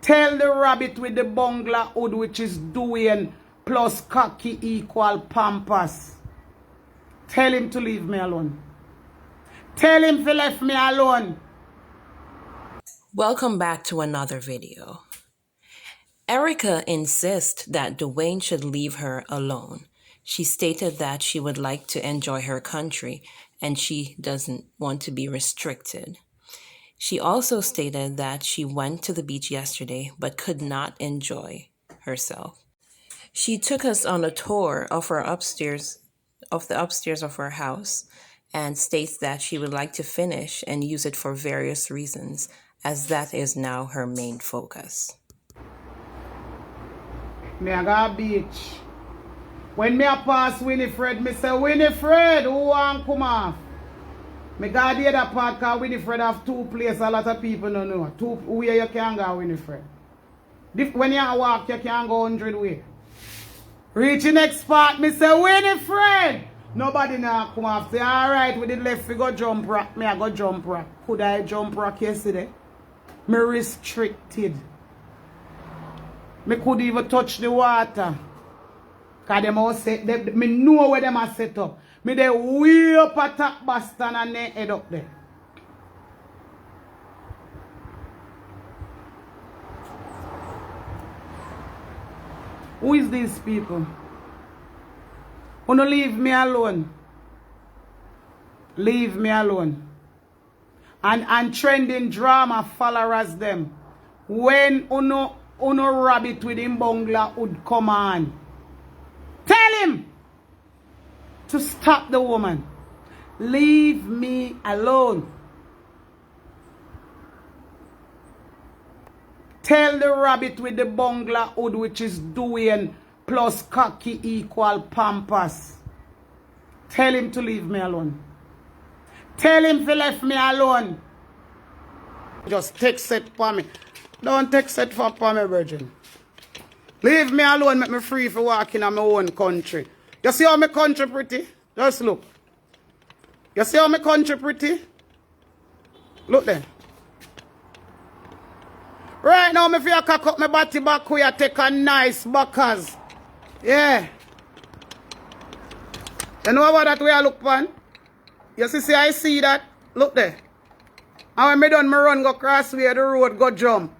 Tell the rabbit with the bungler hood, which is Dwyane plus cocky equal pampas. Tell him to leave me alone. Tell him to leave me alone. Welcome back to another video. Erica insists that Dwyane should leave her alone. She stated that she would like to enjoy her country and she doesn't want to be restricted. She also stated that she went to the beach yesterday but could not enjoy herself. She took us on a tour of the upstairs of her house and states that she would like to finish and use it for various reasons, as that is now her main focus. Me I go beach. When me a pass Winifred, me say, Winifred, who want come off? Me go the other part because Winifred have two places a lot of people don't know. Two where you can go, Winifred. When you walk, you can go 100 ways. Reach the next part, me say, Winifred! Nobody now come off. Say, alright, with the left, we go jump rock. Me I go jump rock. Could I jump rock yesterday? Me restricted. Me could even touch the water. Because them all set, me know where them are set up. Me they way up at top Boston and they head up there. Who is these people? Wanna leave me alone? Leave me alone. And trending drama followers them. When uno rabbit with him bungler would come on. Tell him to stop the woman. Leave me alone. Tell the rabbit with the bungler hood, which is Dwyane plus cocky equal pampas. Tell him to leave me alone. Tell him to leave me alone. Just take set for me. Don't take set for me, virgin. Leave me alone, make me free for walking in my own country. You see how my country pretty? Just look. You see how my country pretty? Look there. Right now, me feel cock up my body back where I take a nice buckers. Yeah. You know about that way I look on? You see I see that? Look there. And when me done, me run go cross where the road go jump.